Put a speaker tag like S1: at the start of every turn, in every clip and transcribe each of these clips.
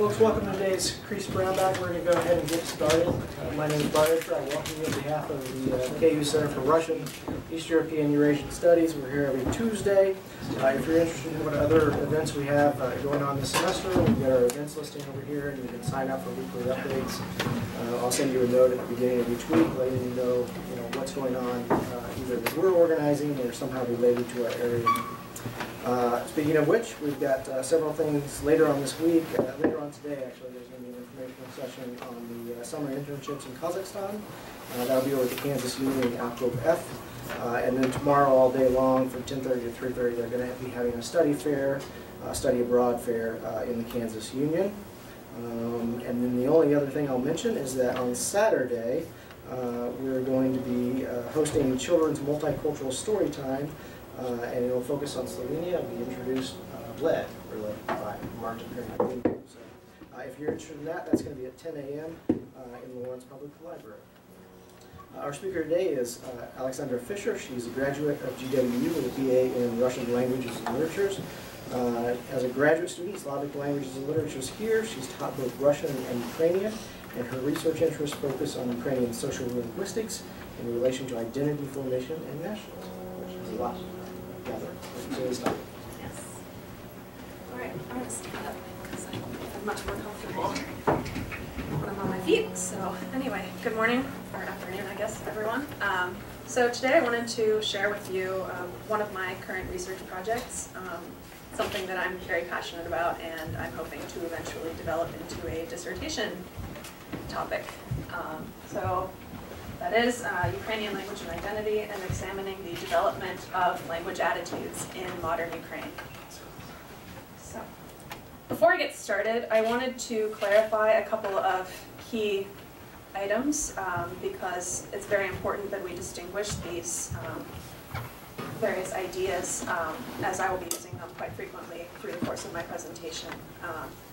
S1: Folks, welcome to today's Brownbag. We're going to go ahead and get started. My name is Bart. I welcome you on behalf of the KU Center for Russian, East European, Eurasian Studies. We're here every Tuesday. If you're interested in what other events we have going on this semester, we've got our events listing over here, and you can sign up for weekly updates. I'll send you a note at the beginning of each week letting you know, what's going on, either that we're organizing or somehow related to our area. Speaking of which, we've got several things later on this week. Later on today, actually, there's going to be an informational session on the summer internships in Kazakhstan. That'll be over at the Kansas Union Alcove F. And then tomorrow, all day long, from 10:30 to 3:30, they're going to be having a study fair, study abroad fair in the Kansas Union. And then the only other thing I'll mention is that on Saturday, we're going to be hosting children's multicultural story time. And it will focus on Slovenia and be introduced, led by Martin Perrin. So if you're interested in that, that's going to be at 10 a.m. In the Lawrence Public Library. Our speaker today is Alexandra Fisher. She's a graduate of GWU with a BA in Russian Languages and Literatures. As a graduate student, Slavic Languages and Literatures here, she's taught both Russian and Ukrainian, and her research interests focus on Ukrainian social linguistics in relation to identity formation and nationalism, which is a lot.
S2: Yes. All right, I'm going to stand up because I'm much more comfortable when I'm on my feet. So anyway, good morning, or afternoon, I guess, everyone. So today I wanted to share with you one of my current research projects, something that I'm very passionate about and I'm hoping to eventually develop into a dissertation topic. So that is Ukrainian language and identity and examining the development of language attitudes in modern Ukraine. So, before I get started, I wanted to clarify a couple of key items because it's very important that we distinguish these various ideas as I will be using them quite frequently through the course of my presentation.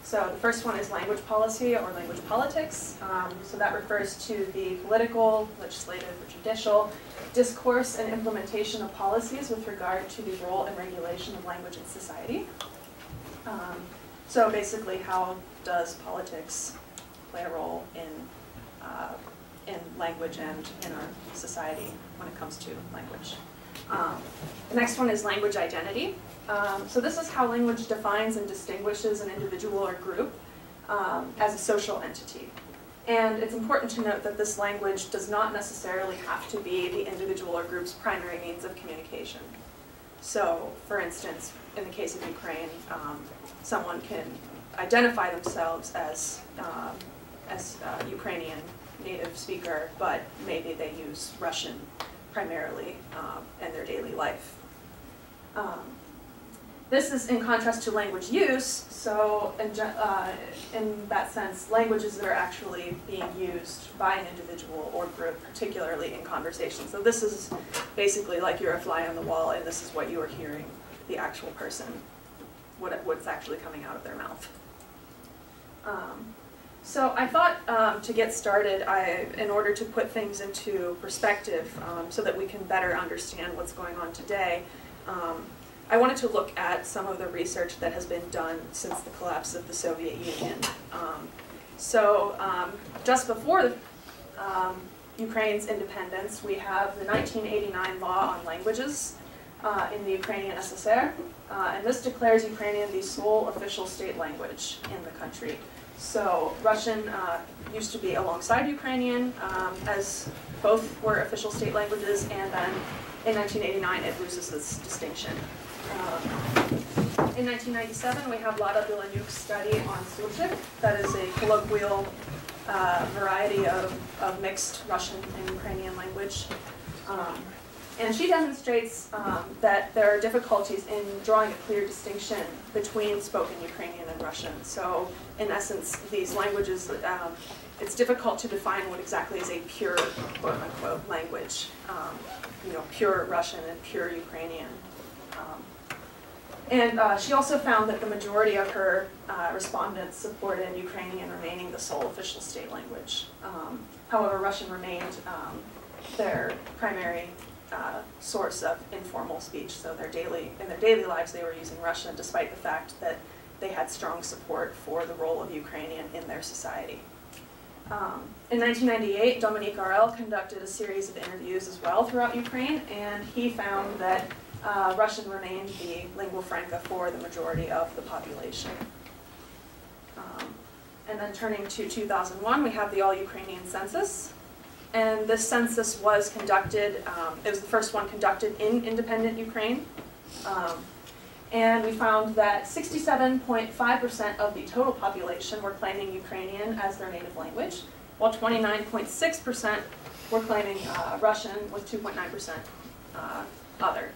S2: So the first one is language policy or language politics. So that refers to the political, legislative, or judicial discourse and implementation of policies with regard to the role and regulation of language in society. So basically, how does politics play a role in language and in our society when it comes to language? The next one is language identity. So this is how language defines and distinguishes an individual or group as a social entity. And it's important to note that this language does not necessarily have to be the individual or group's primary means of communication. So, for instance, in the case of Ukraine, someone can identify themselves as Ukrainian native speaker, but maybe they use Russian primarily in their daily life. This is in contrast to language use, so in that sense, languages that are actually being used by an individual or group, particularly in conversation. So this is basically like you're a fly on the wall and this is what you are hearing, the actual person, what's actually coming out of their mouth. So I thought to get started, in order to put things into perspective so that we can better understand what's going on today, I wanted to look at some of the research that has been done since the collapse of the Soviet Union. Just before Ukraine's independence, we have the 1989 law on languages in the Ukrainian SSR, and this declares Ukrainian the sole official state language in the country. So Russian used to be alongside Ukrainian, as both were official state languages, and then in 1989 it loses this distinction. In 1997 we have Lada Bilanuk's study on Surchik, that is a colloquial variety of mixed Russian and Ukrainian language. And she demonstrates that there are difficulties in drawing a clear distinction between spoken Ukrainian and Russian. So, in essence, these languages, it's difficult to define what exactly is a pure, quote-unquote, language. Pure Russian and pure Ukrainian. She also found that the majority of her respondents supported Ukrainian remaining the sole official state language. However, Russian remained their primary source of informal speech. So in their daily lives they were using Russian, despite the fact that they had strong support for the role of Ukrainian in their society. In 1998, Dominique Arel conducted a series of interviews as well throughout Ukraine, and he found that Russian remained the lingua franca for the majority of the population. And then turning to 2001, we have the all-Ukrainian census. And this census was conducted, it was the first one conducted in independent Ukraine. And we found that 67.5% of the total population were claiming Ukrainian as their native language, while 29.6% were claiming Russian, with 2.9% other.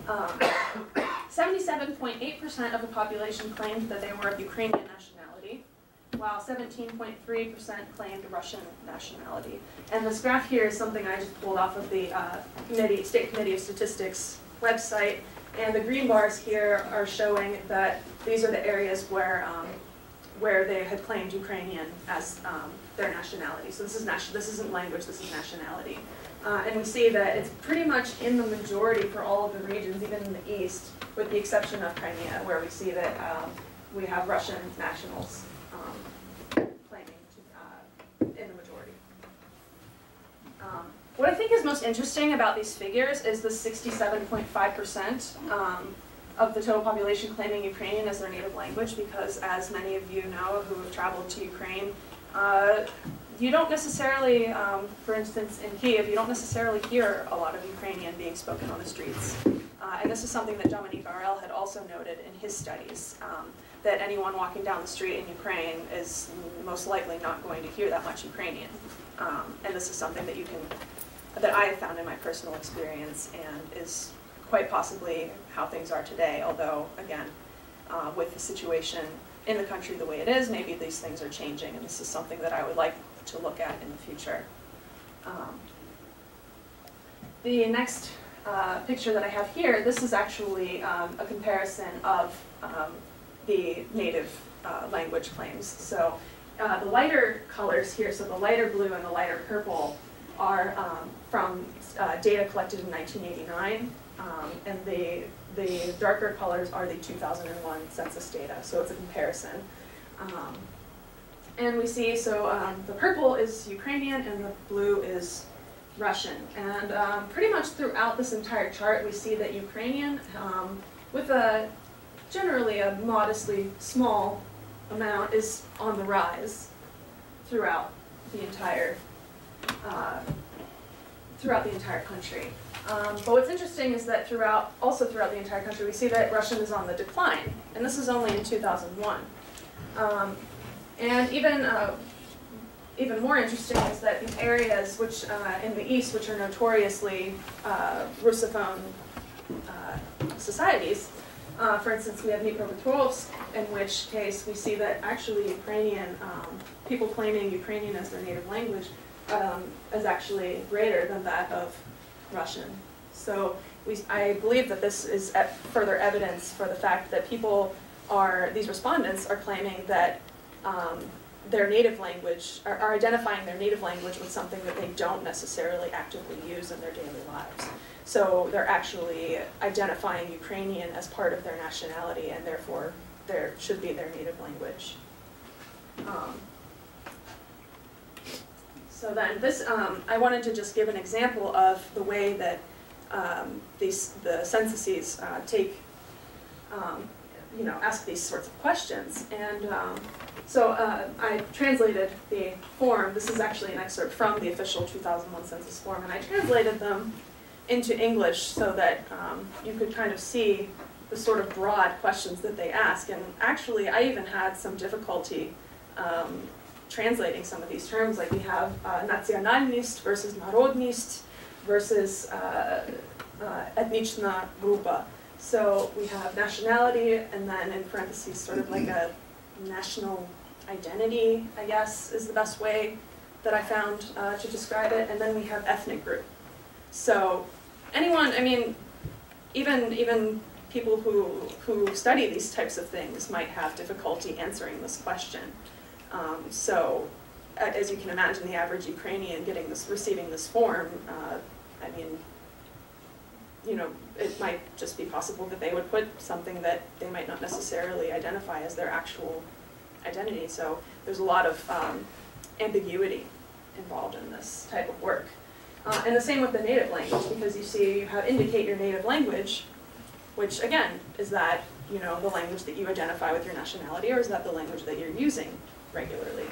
S2: 77.8% of the population claimed that they were of Ukrainian nationality, while 17.3% claimed Russian nationality. And this graph here is something I just pulled off of the State Committee of Statistics website. And the green bars here are showing that these are the areas where they had claimed Ukrainian as their nationality. So this isn't language, this is nationality. And we see that it's pretty much in the majority for all of the regions, even in the east, with the exception of Crimea, where we see that we have Russian nationals claiming in the majority. What I think is most interesting about these figures is the 67.5% of the total population claiming Ukrainian as their native language, because as many of you know who have traveled to Ukraine, you don't necessarily, for instance in Kiev, you don't necessarily hear a lot of Ukrainian being spoken on the streets. And this is something that Dominique Arel had also noted in his studies, that anyone walking down the street in Ukraine is most likely not going to hear that much Ukrainian. And this is something that that I have found in my personal experience, and is quite possibly how things are today, although, again, with the situation in the country the way it is, maybe these things are changing, and this is something that I would like to look at in the future. The next picture that I have here, this is actually a comparison of the native language claims. So the lighter colors here, so the lighter blue and the lighter purple, are from data collected in 1989, and the darker colors are the 2001 census data, so it's a comparison. And we see, so the purple is Ukrainian and the blue is Russian. And pretty much throughout this entire chart, we see that Ukrainian, with generally a modestly small amount, is on the rise throughout the entire country. But what's interesting is that also throughout the entire country, we see that Russian is on the decline, and this is only in 2001. And even more interesting is that these areas which in the east, which are notoriously Russophone societies, for instance, we have Dnipropetrovsk, in which case we see that actually Ukrainian, people claiming Ukrainian as their native language is actually greater than that of Russian. So I believe that this is further evidence for the fact that these respondents are claiming that their native language, are identifying their native language with something that they don't necessarily actively use in their daily lives. So they're actually identifying Ukrainian as part of their nationality, and therefore there should be their native language. So then this, I wanted to just give an example of the way that the censuses ask these sorts of questions. And so I translated the form. This is actually an excerpt from the official 2001 census form, and I translated them into English so that you could kind of see the sort of broad questions that they ask. And actually, I even had some difficulty translating some of these terms. Like we have nationalist versus narodnist versus etniczna grupa. So we have nationality, and then in parentheses, sort of like a national identity, I guess, is the best way that I found to describe it. And then we have ethnic group. So anyone, I mean, even people who study these types of things might have difficulty answering this question. So as you can imagine, the average Ukrainian receiving this form, I mean, it might just be possible that they would put something that they might not necessarily identify as their actual identity. So there's a lot of ambiguity involved in this type of work. And the same with the native language, because you see you have indicate your native language, which again, is that the language that you identify with your nationality, or is that the language that you're using regularly?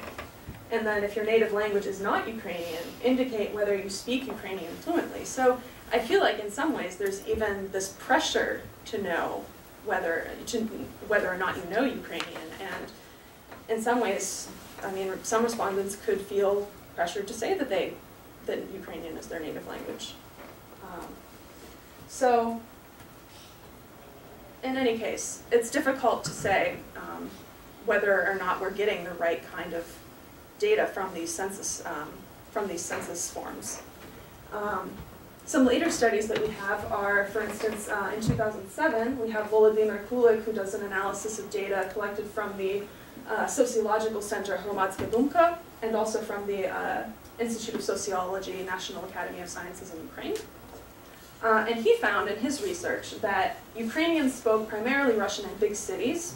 S2: And then if your native language is not Ukrainian, indicate whether you speak Ukrainian fluently. So I feel like in some ways there's even this pressure to know whether or not you know Ukrainian. And in some ways, I mean, some respondents could feel pressured to say that Ukrainian is their native language. So in any case, it's difficult to say whether or not we're getting the right kind of data from these census forms. Some later studies that we have are, for instance, in 2007, we have Volodymyr Kulik, who does an analysis of data collected from the Sociological Center Hromadska Dumka, and also from the Institute of Sociology, National Academy of Sciences in Ukraine. And he found in his research that Ukrainians spoke primarily Russian in big cities,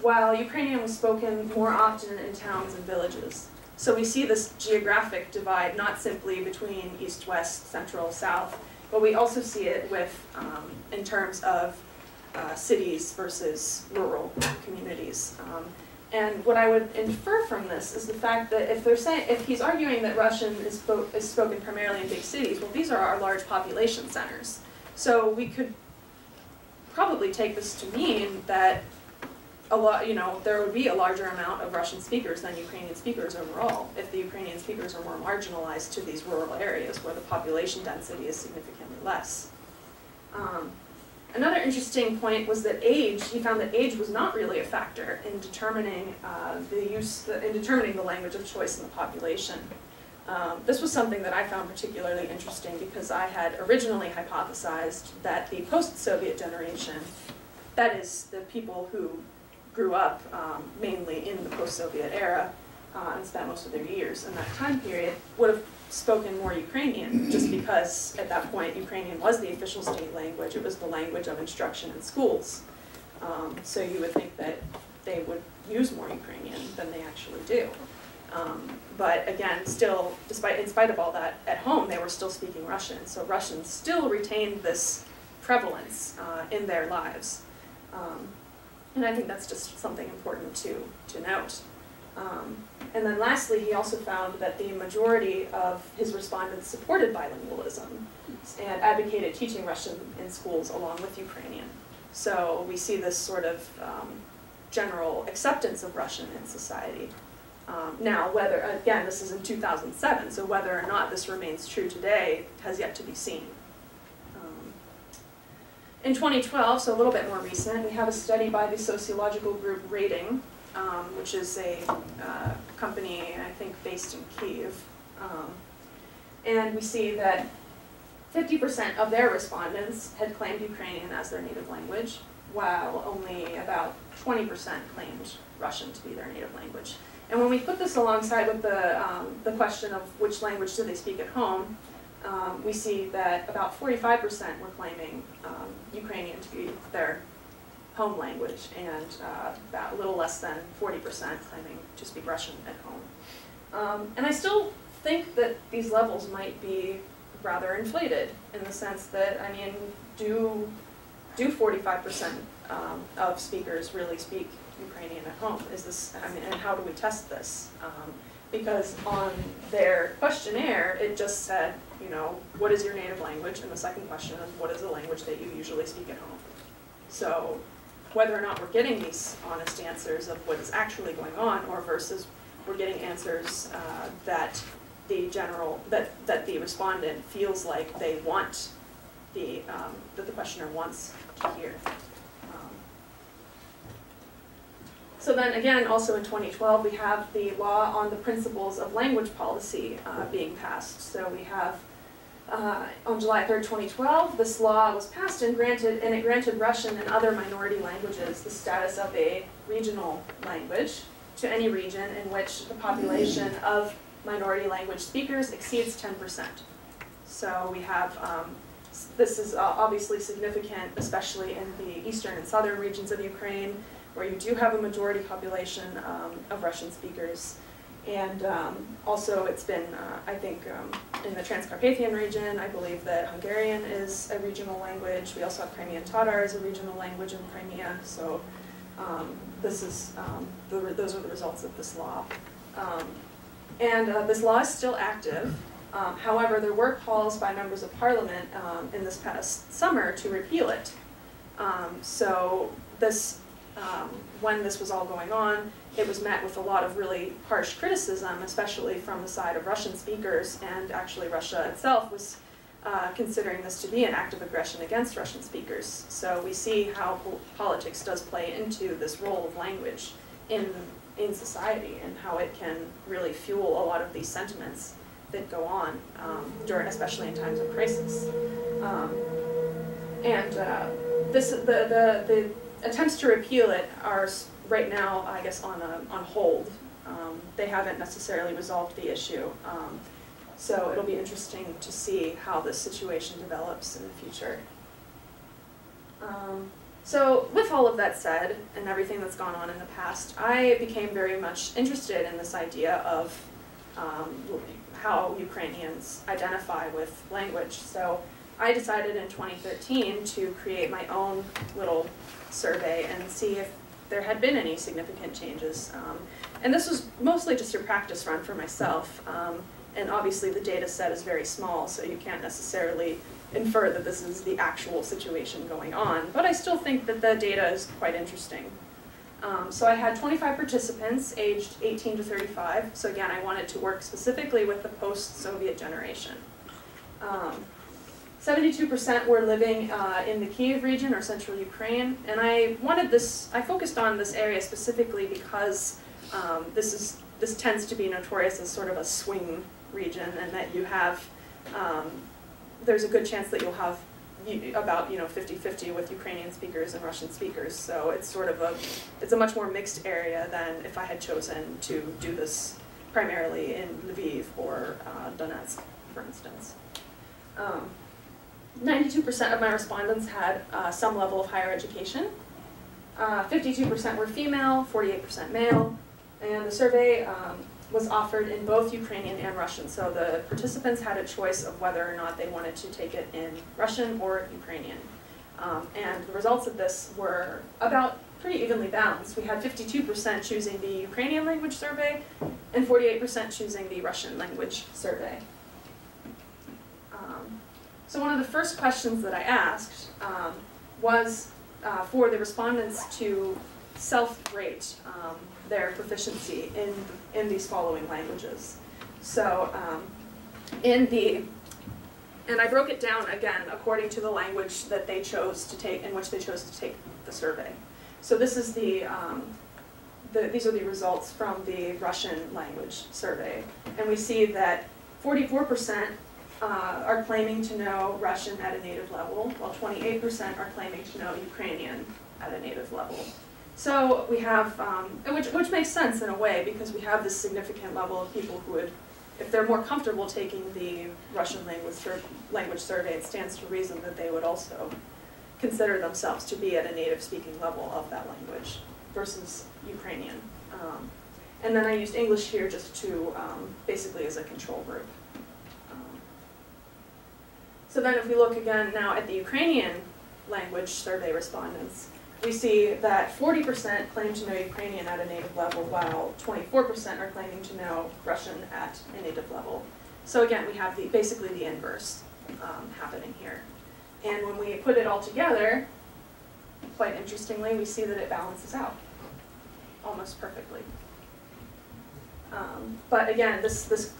S2: while Ukrainian was spoken more often in towns and villages. So we see this geographic divide not simply between east, west, central, south, but we also see it with, in terms of cities versus rural communities. And what I would infer from this is the fact that if he's arguing that Russian is spoken primarily in big cities, well, these are our large population centers. So we could probably take this to mean that there would be a larger amount of Russian speakers than Ukrainian speakers overall, if the Ukrainian speakers are more marginalized to these rural areas where the population density is significantly less. Another interesting point was that he found that age was not really a factor in determining the language of choice in the population. This was something that I found particularly interesting because I had originally hypothesized that the post-Soviet generation, that is, the people who grew up mainly in the post-Soviet era and spent most of their years in that time period, would have spoken more Ukrainian, just because at that point Ukrainian was the official state language. It was the language of instruction in schools. So you would think that they would use more Ukrainian than they actually do. But again, still, in spite of all that, at home they were still speaking Russian. So Russians still retained this prevalence in their lives. And I think that's just something important to note. And then lastly, he also found that the majority of his respondents supported bilingualism and advocated teaching Russian in schools along with Ukrainian. So we see this sort of general acceptance of Russian in society. Now, again, this is in 2007, so whether or not this remains true today has yet to be seen. In 2012, so a little bit more recent, we have a study by the sociological group Rating, which is a company, I think, based in Kyiv. And we see that 50% of their respondents had claimed Ukrainian as their native language, while only about 20% claimed Russian to be their native language. And when we put this alongside with the question of which language do they speak at home, we see that about 45% were claiming Ukrainian to be their home language, and about a little less than 40% claiming to speak Russian at home. And I still think that these levels might be rather inflated in the sense that, I mean, do 45% of speakers really speak Ukrainian at home? And how do we test this? Because on their questionnaire, it just said, what is your native language? And the second question is, what is the language that you usually speak at home? So whether or not we're getting these honest answers of what is actually going on, or versus we're getting answers that the respondent feels like they want that the questioner wants to hear. So then again, also in 2012, we have the law on the principles of language policy being passed. So we have, on July 3rd, 2012, this law was passed and it granted Russian and other minority languages the status of a regional language to any region in which the population of minority language speakers exceeds 10%. So we have This is obviously significant, especially in the eastern and southern regions of Ukraine, where you do have a majority population of Russian speakers. And also it's been, I think, in the Transcarpathian region, I believe that Hungarian is a regional language. We also have Crimean Tatar as a regional language in Crimea. So this is, those are the results of this law. This law is still active. However, there were calls by members of parliament in this past summer to repeal it. So this, when this was all going on, it was met with a lot of really harsh criticism, especially from the side of Russian speakers, and actually Russia itself was considering this to be an act of aggression against Russian speakers. So we see how politics does play into this role of language in society, and how it can really fuel a lot of these sentiments that go on, especially in times of crisis. The attempts to repeal it are right now, I guess, on hold. They haven't necessarily resolved the issue. So it'll be interesting to see how this situation develops in the future. So with all of that said, and everything that's gone on in the past, I became very much interested in this idea of how Ukrainians identify with language. So I decided in 2013 to create my own little survey and see if there had been any significant changes. And this was mostly just a practice run for myself. And obviously the data set is very small, so you can't necessarily infer that this is the actual situation going on. But I still think that the data is quite interesting. So I had 25 participants aged 18 to 35. So again, I wanted to work specifically with the post-Soviet generation. 72% were living in the Kyiv region or central Ukraine, and I focused on this area specifically because this tends to be notorious as sort of a swing region, and that you have, there's a good chance that you'll have about 50-50 with Ukrainian speakers and Russian speakers. So it's sort of it's a much more mixed area than if I had chosen to do this primarily in Lviv or Donetsk, for instance. 92% of my respondents had some level of higher education. 52% were female, 48% male, and the survey was offered in both Ukrainian and Russian. So the participants had a choice of whether or not they wanted to take it in Russian or Ukrainian. And the results of this were about pretty evenly balanced. We had 52% choosing the Ukrainian language survey and 48% choosing the Russian language survey. So one of the first questions that I asked was for the respondents to self-rate their proficiency in these following languages. So and I broke it down again according to the language that they chose to take, in which they chose to take the survey. So this is these are the results from the Russian language survey, and we see that 44% are claiming to know Russian at a native level, while 28% are claiming to know Ukrainian at a native level. So we have, which makes sense in a way, because we have this significant level of people who would, if they're more comfortable taking the Russian language survey, it stands to reason that they would also consider themselves to be at a native speaking level of that language versus Ukrainian. And then I used English here just to, basically as a control group. So then if we look again now at the Ukrainian language survey respondents, we see that 40% claim to know Ukrainian at a native level, while 24% are claiming to know Russian at a native level. So again, we have basically the inverse happening here. And when we put it all together, quite interestingly, we see that it balances out almost perfectly. But again, this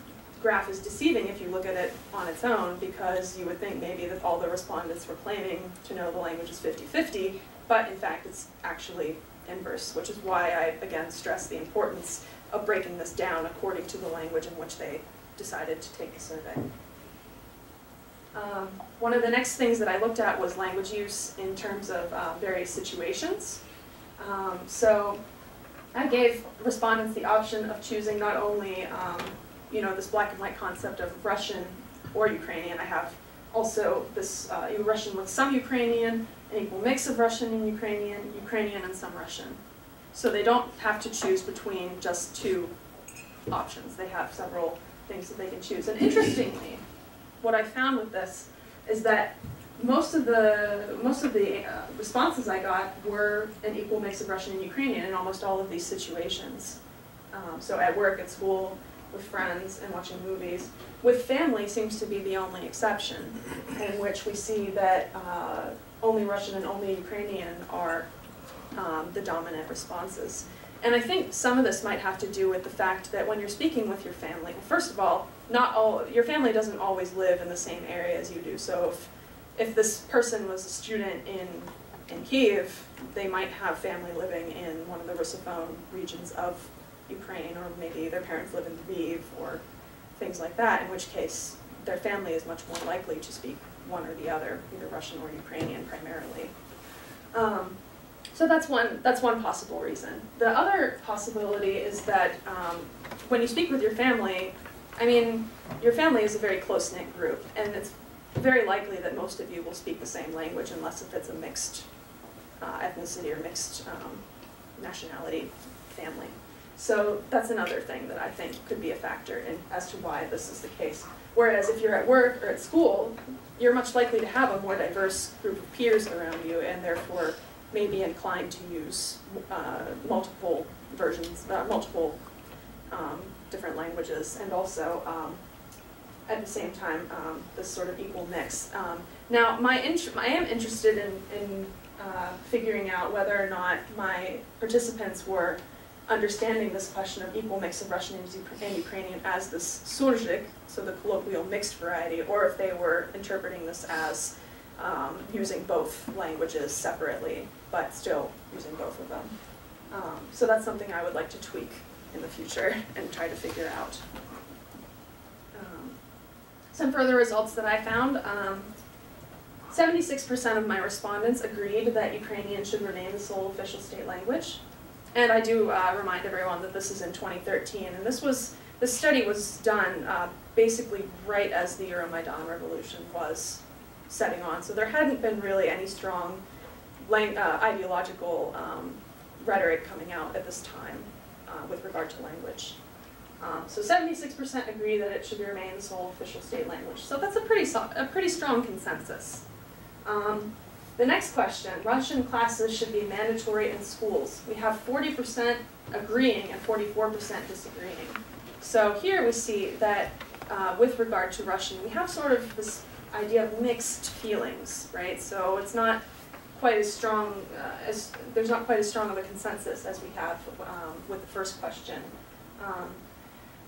S2: graph is deceiving if you look at it on its own, because you would think maybe that all the respondents were claiming to know the language is 50-50, but in fact it's actually inverse, which is why I again stress the importance of breaking this down according to the language in which they decided to take the survey. One of the next things that I looked at was language use in terms of various situations. So I gave respondents the option of choosing not only this black and white concept of Russian or Ukrainian. I have Also, this Russian with some Ukrainian, an equal mix of Russian and Ukrainian, Ukrainian and some Russian. So they don't have to choose between just two options. They have several things that they can choose. And interestingly, what I found with this is that most of the responses I got were an equal mix of Russian and Ukrainian in almost all of these situations. So at work, at school, with friends, and watching movies. With family seems to be the only exception, in which we see that only Russian and only Ukrainian are the dominant responses. And I think some of this might have to do with the fact that when you're speaking with your family, first of all, your family doesn't always live in the same area as you do. So if this person was a student in Kiev, they might have family living in one of the Russophone regions of Ukraine, or maybe their parents live in Lviv, or things like that, in which case their family is much more likely to speak one or the other, either Russian or Ukrainian primarily. So that's one possible reason. The other possibility is that when you speak with your family, I mean, your family is a very close-knit group, and it's very likely that most of you will speak the same language unless if it's a mixed ethnicity or mixed nationality family. So that's another thing that I think could be a factor as to why this is the case. Whereas if you're at work or at school, you're much likely to have a more diverse group of peers around you, and therefore may be inclined to use multiple versions, multiple different languages, and also at the same time this sort of equal mix. Now, I am interested in figuring out whether or not my participants were understanding this question of equal mix of Russian and Ukrainian as this surjik, so the colloquial mixed variety, or if they were interpreting this as using both languages separately, but still using both of them. So that's something I would like to tweak in the future and try to figure out. Some further results that I found. 76% of my respondents agreed that Ukrainian should remain the sole official state language. And I do remind everyone that this is in 2013, and this study was done basically right as the Euromaidan revolution was setting on. So there hadn't been really any strong ideological rhetoric coming out at this time with regard to language. So 76% agree that it should remain the sole official state language. So that's a pretty strong consensus. The next question, Russian classes should be mandatory in schools. We have 40% agreeing and 44% disagreeing. So here we see that with regard to Russian, we have sort of this idea of mixed feelings, right? So it's not quite as strong, there's not quite as strong of a consensus as we have with the first question.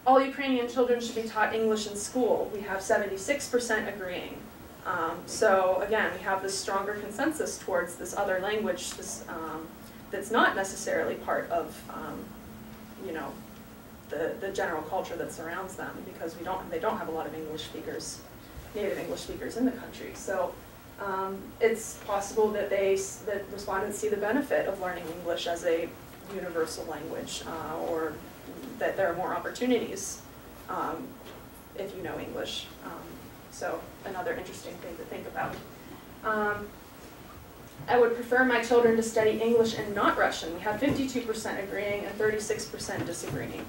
S2: All Ukrainian children should be taught English in school. We have 76% agreeing. So again, we have this stronger consensus towards this other language that's not necessarily part of the general culture that surrounds them, because they don't have a lot of English speakers, native English speakers in the country. So it's possible that that respondents see the benefit of learning English as a universal language, or that there are more opportunities if you know English. So another interesting thing to think about. I would prefer my children to study English and not Russian. We have 52% agreeing and 36% disagreeing.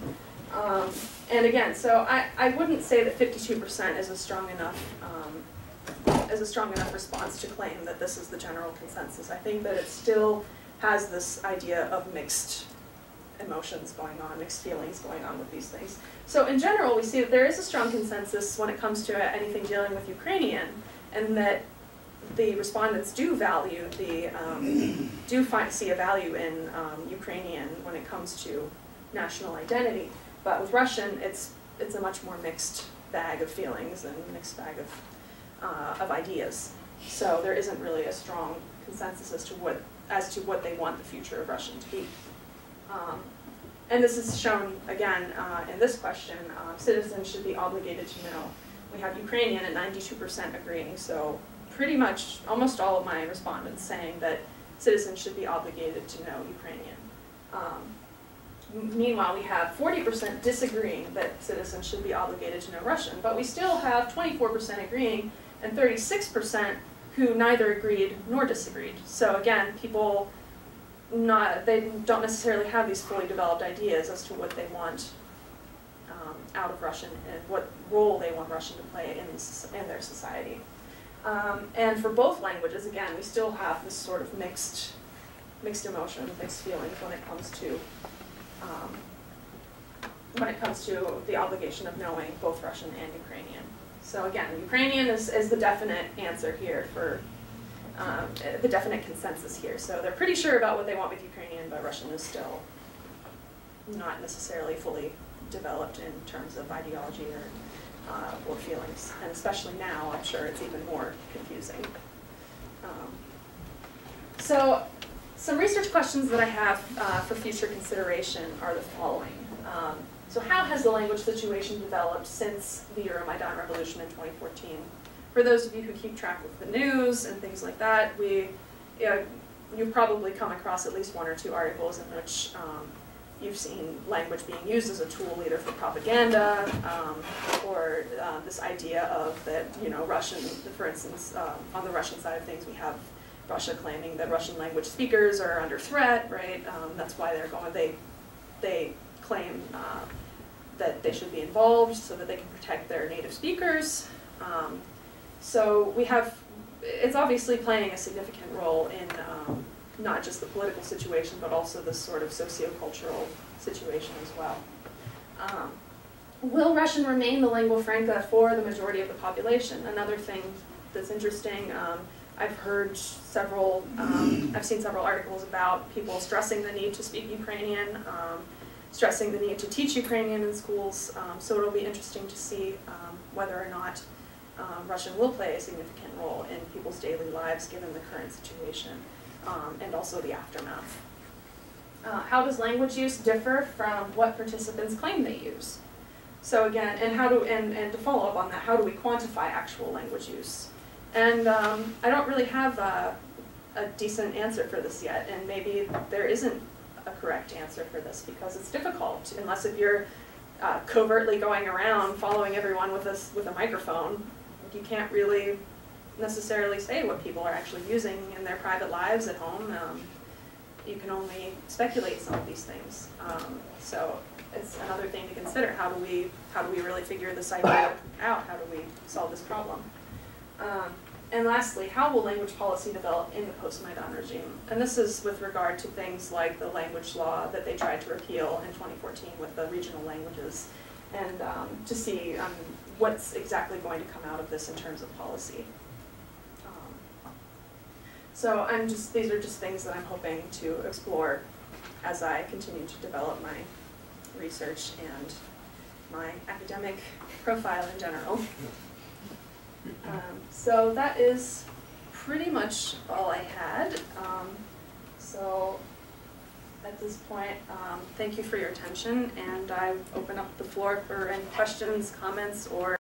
S2: And again, so I wouldn't say that 52% is a strong enough response to claim that this is the general consensus. I think that it still has this idea of mixed emotions going on, mixed feelings going on with these things. So in general, we see that there is a strong consensus when it comes to anything dealing with Ukrainian, and that the respondents do value see a value in Ukrainian when it comes to national identity. But with Russian, it's a much more mixed bag of feelings and mixed bag of ideas. So there isn't really a strong consensus as to what they want the future of Russian to be. And this is shown again in this question. Citizens should be obligated to know. We have Ukrainian at 92% agreeing, so pretty much almost all of my respondents saying that citizens should be obligated to know Ukrainian. Meanwhile, we have 40% disagreeing that citizens should be obligated to know Russian, but we still have 24% agreeing and 36% who neither agreed nor disagreed. So again, people they don't necessarily have these fully developed ideas as to what they want out of Russian and what role they want Russian to play in their society. And for both languages, again, we still have this sort of mixed emotions, mixed feelings when it comes to the obligation of knowing both Russian and Ukrainian. So again, Ukrainian is the definite answer here for the definite consensus here. So they're pretty sure about what they want with Ukrainian, but Russian is still not necessarily fully developed in terms of ideology or feelings. And especially now, I'm sure it's even more confusing. So some research questions that I have for future consideration are the following. So how has the language situation developed since the Euromaidan revolution in 2014? For those of you who keep track of the news and things like that, you've probably come across at least one or two articles in which you've seen language being used as a tool either for propaganda or this idea of that, Russian, for instance, on the Russian side of things, we have Russia claiming that Russian language speakers are under threat, right? That's why they claim that they should be involved so that they can protect their native speakers. So it's obviously playing a significant role in not just the political situation, but also this sort of socio-cultural situation as well. Will Russian remain the lingua franca for the majority of the population? Another thing that's interesting, I've seen several articles about people stressing the need to speak Ukrainian, stressing the need to teach Ukrainian in schools, so it'll be interesting to see whether or not Russian will play a significant role in people's daily lives given the current situation and also the aftermath. How does language use differ from what participants claim they use? So again, and to follow up on that, how do we quantify actual language use? And I don't really have a decent answer for this yet, and maybe there isn't a correct answer for this because it's difficult, unless if you're covertly going around following everyone with a microphone. You can't really necessarily say what people are actually using in their private lives at home. You can only speculate some of these things. So it's another thing to consider. How do we really figure this idea out? How do we solve this problem? And lastly, how will language policy develop in the post-Maidan regime? And this is with regard to things like the language law that they tried to repeal in 2014 with the regional languages, and to see what's exactly going to come out of this in terms of policy. So these are just things that I'm hoping to explore as I continue to develop my research and my academic profile in general. So that is pretty much all I had. So at this point, thank you for your attention, and I open up the floor for any questions, comments, or